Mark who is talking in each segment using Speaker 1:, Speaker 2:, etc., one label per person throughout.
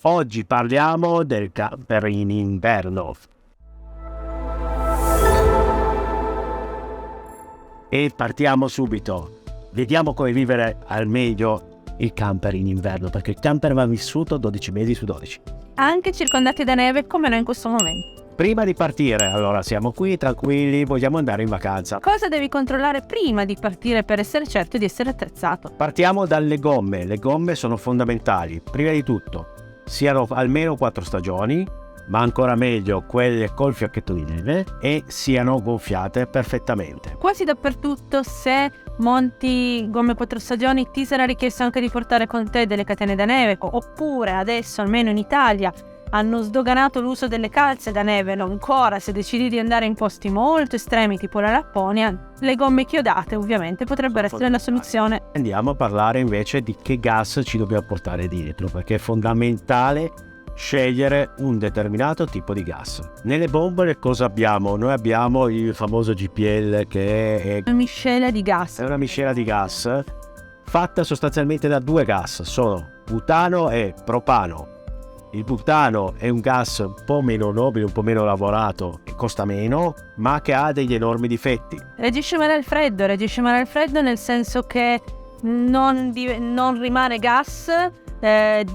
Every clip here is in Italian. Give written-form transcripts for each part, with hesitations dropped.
Speaker 1: Oggi parliamo del camper in inverno. E partiamo subito. Vediamo come vivere al meglio il camper in inverno, perché il camper va vissuto 12 mesi su 12.
Speaker 2: Anche circondati da neve come noi in questo momento.
Speaker 1: Prima di partire, allora siamo qui tranquilli, vogliamo andare in vacanza.
Speaker 2: Cosa devi controllare prima di partire per essere certo di essere attrezzato?
Speaker 1: Partiamo dalle gomme. Le gomme sono fondamentali. Prima di tutto, siano almeno 4 stagioni, ma ancora meglio quelle col fiocchetto di neve, e siano gonfiate perfettamente.
Speaker 2: Quasi dappertutto, se monti gomme 4 stagioni, ti sarà richiesto anche di portare con te delle catene da neve, oppure adesso, almeno in Italia, hanno sdoganato l'uso delle calze da neve. Non ancora, se decidi di andare in posti molto estremi tipo la Lapponia, le gomme chiodate ovviamente potrebbero essere la soluzione.
Speaker 1: Andiamo a parlare invece di che gas ci dobbiamo portare dietro, perché è fondamentale scegliere un determinato tipo di gas. Nelle bombole cosa abbiamo? Noi abbiamo il famoso GPL, che è
Speaker 2: Una miscela di gas.
Speaker 1: È una miscela di gas fatta sostanzialmente da 2 gas, sono butano e propano. Il butano è un gas un po' meno nobile, un po' meno lavorato, che costa meno, ma che ha degli enormi difetti.
Speaker 2: Reagisce male al freddo nel senso che non rimane gas,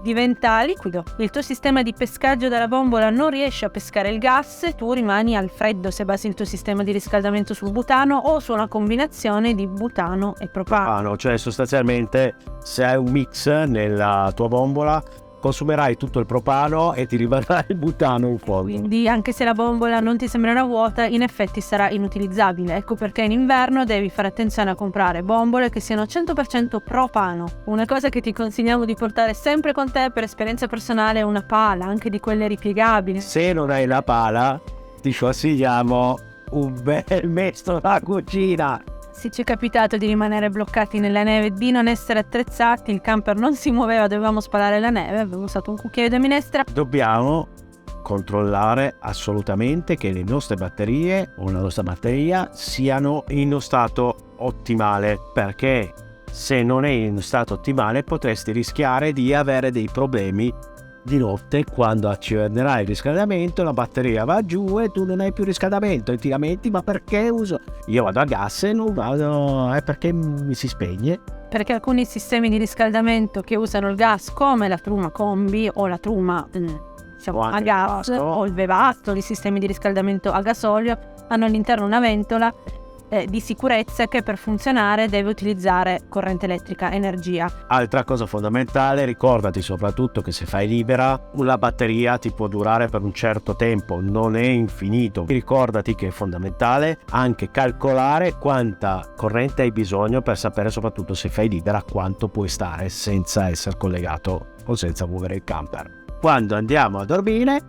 Speaker 2: diventa liquido. Il tuo sistema di pescaggio dalla bombola non riesce a pescare il gas e tu rimani al freddo se basi il tuo sistema di riscaldamento sul butano o su una combinazione di butano e propano.
Speaker 1: Cioè sostanzialmente se hai un mix nella tua bombola consumerai tutto il propano e ti rimarrà il butano in fondo.
Speaker 2: Quindi anche se la bombola non ti sembrerà vuota, in effetti sarà inutilizzabile. Ecco perché in inverno devi fare attenzione a comprare bombole che siano 100% propano. Una cosa che ti consigliamo di portare sempre con te per esperienza personale è una pala, anche di quelle ripiegabili.
Speaker 1: Se non hai la pala, ti consigliamo un bel mestolo da cucina.
Speaker 2: Se ci è capitato di rimanere bloccati nella neve, di non essere attrezzati, il camper non si muoveva, dovevamo spalare la neve, avevo usato un cucchiaio da minestra.
Speaker 1: Dobbiamo controllare assolutamente che le nostre batterie o la nostra batteria siano in uno stato ottimale, perché se non è in stato ottimale potresti rischiare di avere dei problemi di notte. Quando accenderai il riscaldamento la batteria va giù e tu non hai più riscaldamento e ti lamenti: ma perché io vado a gas e non vado, perché mi si spegne?
Speaker 2: Perché alcuni sistemi di riscaldamento che usano il gas, come la truma combi o la truma a gas o il Webasto, i sistemi di riscaldamento a gasolio, hanno all'interno una ventola di sicurezza che per funzionare deve utilizzare corrente elettrica, energia.
Speaker 1: Altra cosa fondamentale, ricordati soprattutto che se fai libera la batteria ti può durare per un certo tempo, non è infinito. Ricordati che è fondamentale anche calcolare quanta corrente hai bisogno per sapere, soprattutto se fai libera, quanto puoi stare senza essere collegato o senza muovere il camper. Quando andiamo a dormire,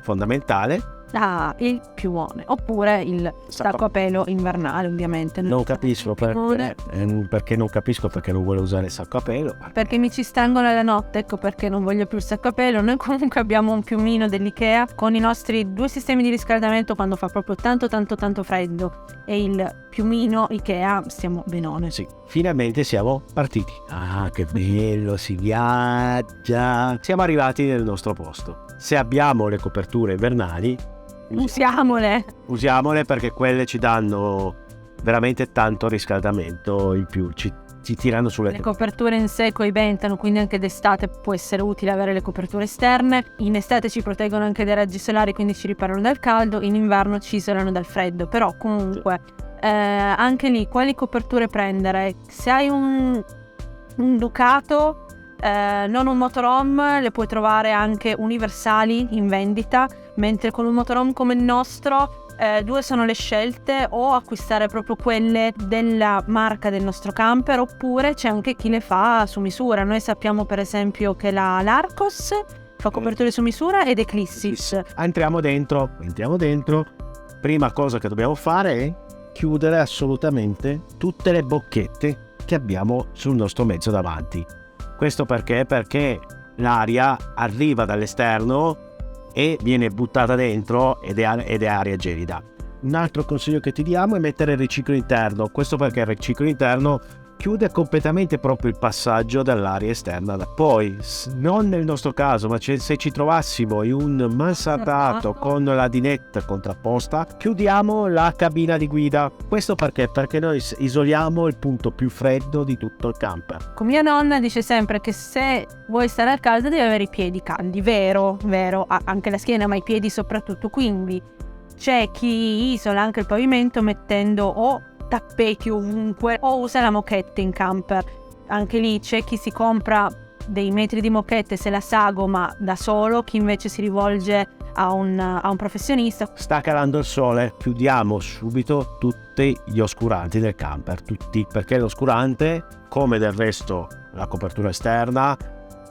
Speaker 1: fondamentale,
Speaker 2: il piumone oppure il sacco a pelo invernale, ovviamente.
Speaker 1: Non capisco perché non vuole usare il sacco a pelo.
Speaker 2: Perché mi ci strangola la notte, ecco perché non voglio più il sacco a pelo. Noi comunque abbiamo un piumino dell'Ikea con i nostri 2 sistemi di riscaldamento quando fa proprio tanto freddo, e il piumino Ikea, stiamo benone.
Speaker 1: Sì, finalmente siamo partiti. Che bello, si viaggia. Siamo arrivati nel nostro posto. Se abbiamo le coperture invernali, usiamole perché quelle ci danno veramente tanto riscaldamento in più, ci tirano sulle
Speaker 2: Le coperture in sé coibentano, quindi anche d'estate può essere utile avere le coperture esterne. In estate ci proteggono anche dai raggi solari, quindi ci riparano dal caldo. In inverno ci isolano dal freddo. Però comunque anche lì quali coperture prendere? Se hai un Ducato, non un motorhome, le puoi trovare anche universali in vendita, mentre con un motorhome come il nostro 2 sono le scelte: o acquistare proprio quelle della marca del nostro camper, oppure c'è anche chi le fa su misura. Noi sappiamo per esempio che l'Arcos fa coperture su misura ed Eclissis.
Speaker 1: Entriamo dentro. Prima cosa che dobbiamo fare è chiudere assolutamente tutte le bocchette che abbiamo sul nostro mezzo davanti. Questo perché? Perché l'aria arriva dall'esterno e viene buttata dentro ed è aria gelida. Un altro consiglio che ti diamo è mettere il riciclo interno. Questo perché il riciclo interno chiude completamente proprio il passaggio dall'aria esterna. Poi, non nel nostro caso, ma se ci trovassimo in un mansardato con la dinette contrapposta, chiudiamo la cabina di guida. Questo perché? Perché noi isoliamo il punto più freddo di tutto il camper.
Speaker 2: Con mia nonna dice sempre che se vuoi stare al caldo devi avere i piedi caldi, vero, anche la schiena, ma i piedi soprattutto. Quindi c'è chi isola anche il pavimento mettendo o tappeti ovunque o usa la moquette in camper. Anche lì c'è chi si compra dei metri di moquette, se la sagoma da solo, chi invece si rivolge a un professionista.
Speaker 1: Sta calando il sole, chiudiamo subito tutti gli oscuranti del camper, tutti, perché l'oscurante, come del resto la copertura esterna,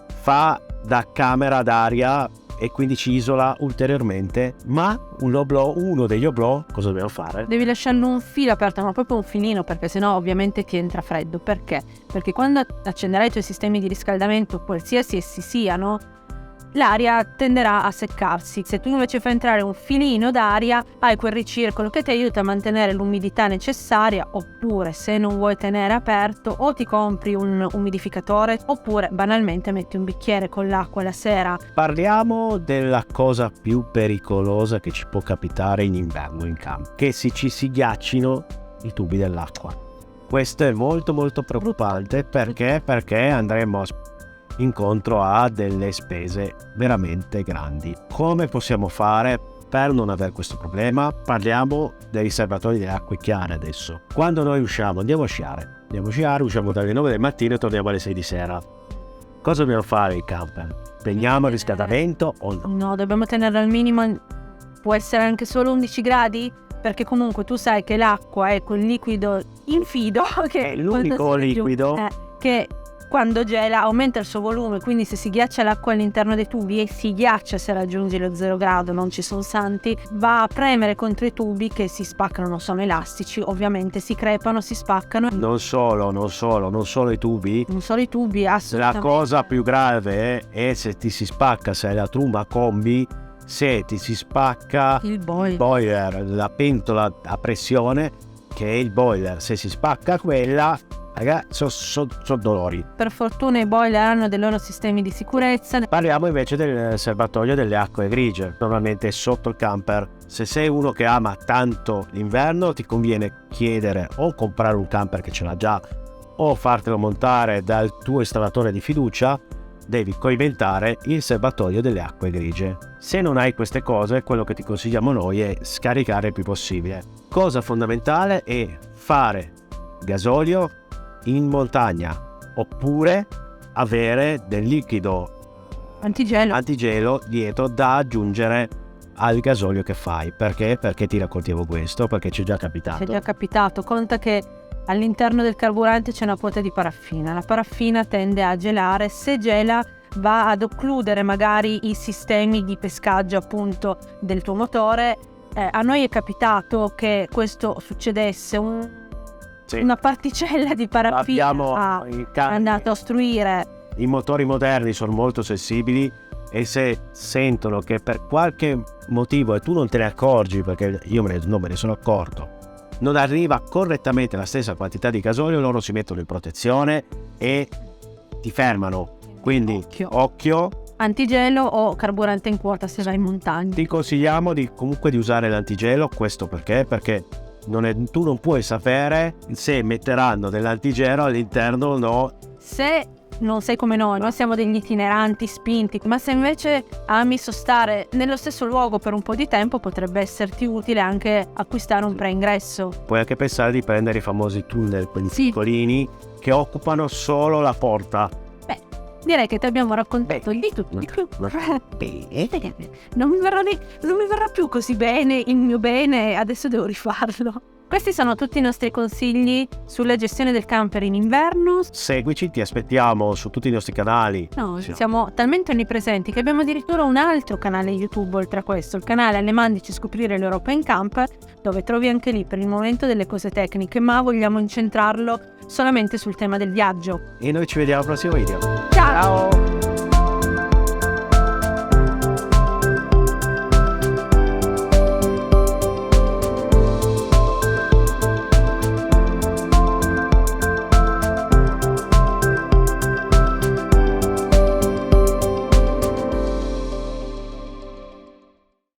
Speaker 1: fa da camera d'aria e quindi ci isola ulteriormente. Ma uno degli oblò, cosa dobbiamo fare?
Speaker 2: Devi lasciarlo un filo aperto, ma proprio un filino, perché sennò ovviamente ti entra freddo. Perché? Perché quando accenderai i tuoi sistemi di riscaldamento, qualsiasi essi siano, l'aria tenderà a seccarsi. Se tu invece fai entrare un filino d'aria, hai quel ricircolo che ti aiuta a mantenere l'umidità necessaria. Oppure, se non vuoi tenere aperto, o ti compri un umidificatore, oppure banalmente metti un bicchiere con l'acqua la sera.
Speaker 1: Parliamo della cosa più pericolosa che ci può capitare in inverno in campo, che ci si ghiaccino i tubi dell'acqua. Questo è molto molto preoccupante, perché andremo incontro a delle spese veramente grandi. Come possiamo fare per non avere questo problema? Parliamo dei riservatori delle acque chiare adesso. Quando noi andiamo a sciare, usciamo dalle 9 del mattino e torniamo alle 6 di sera. Cosa dobbiamo fare in camper? Spegniamo il riscaldamento o no?
Speaker 2: No, dobbiamo tenerlo al minimo, può essere anche solo 11 gradi, perché comunque tu sai che l'acqua è quel liquido infido che
Speaker 1: è l'unico liquido
Speaker 2: che quando gela aumenta il suo volume, quindi se si ghiaccia l'acqua all'interno dei tubi, e si ghiaccia se raggiungi lo 0 grado, non ci sono santi, va a premere contro i tubi che si spaccano, non sono elastici, ovviamente si crepano, si spaccano.
Speaker 1: Non solo i tubi.
Speaker 2: Non solo i tubi, assolutamente.
Speaker 1: La cosa più grave è se ti si spacca, se hai la truma combi, se ti si spacca
Speaker 2: il
Speaker 1: boiler, la pentola a pressione che è il boiler. Se si spacca quella, ragazzi, sono dolori.
Speaker 2: Per fortuna i boiler hanno dei loro sistemi di sicurezza.
Speaker 1: Parliamo invece del serbatoio delle acque grigie, normalmente sotto il camper. Se sei uno che ama tanto l'inverno, ti conviene chiedere o comprare un camper che ce l'ha già o fartelo montare dal tuo installatore di fiducia. Devi coibentare il serbatoio delle acque grigie. Se non hai queste cose, quello che ti consigliamo noi è scaricare il più possibile. Cosa fondamentale è fare gasolio in montagna, oppure avere del liquido antigelo dietro da aggiungere al gasolio che fai. Perché ti raccontiamo questo? Perché ci è già capitato.
Speaker 2: Conta che all'interno del carburante c'è una quota di paraffina. La paraffina tende a gelare, se gela va ad occludere magari i sistemi di pescaggio appunto del tuo motore. A noi è capitato che questo succedesse, una particella di paraffina è andato a ostruire.
Speaker 1: I motori moderni sono molto sensibili e se sentono che per qualche motivo, e tu non te ne accorgi, perché io non me ne sono accorto, non arriva correttamente la stessa quantità di gasolio, loro si mettono in protezione e ti fermano. Quindi occhio.
Speaker 2: Antigelo o carburante in quota se vai in montagna.
Speaker 1: Ti consigliamo comunque di usare l'antigelo. Questo perché tu non puoi sapere se metteranno dell'antigelo all'interno o no.
Speaker 2: Se non sei come noi siamo degli itineranti spinti, ma se invece ami sostare nello stesso luogo per un po' di tempo, potrebbe esserti utile anche acquistare un preingresso.
Speaker 1: Puoi anche pensare di prendere i famosi tunnel, quelli piccolini che occupano solo la porta.
Speaker 2: Direi che ti abbiamo raccontato di tutto. Non mi verrà più così bene il mio bene, adesso devo rifarlo. Questi sono tutti i nostri consigli sulla gestione del camper in inverno.
Speaker 1: Seguici, ti aspettiamo su tutti i nostri canali.
Speaker 2: Siamo talmente onnipresenti che abbiamo addirittura un altro canale YouTube oltre a questo, il canale Alle Mandici Scoprire l'Europa in Camper, dove trovi anche lì per il momento delle cose tecniche, ma vogliamo incentrarlo solamente sul tema del viaggio.
Speaker 1: E noi ci vediamo al prossimo video.
Speaker 2: Ciao!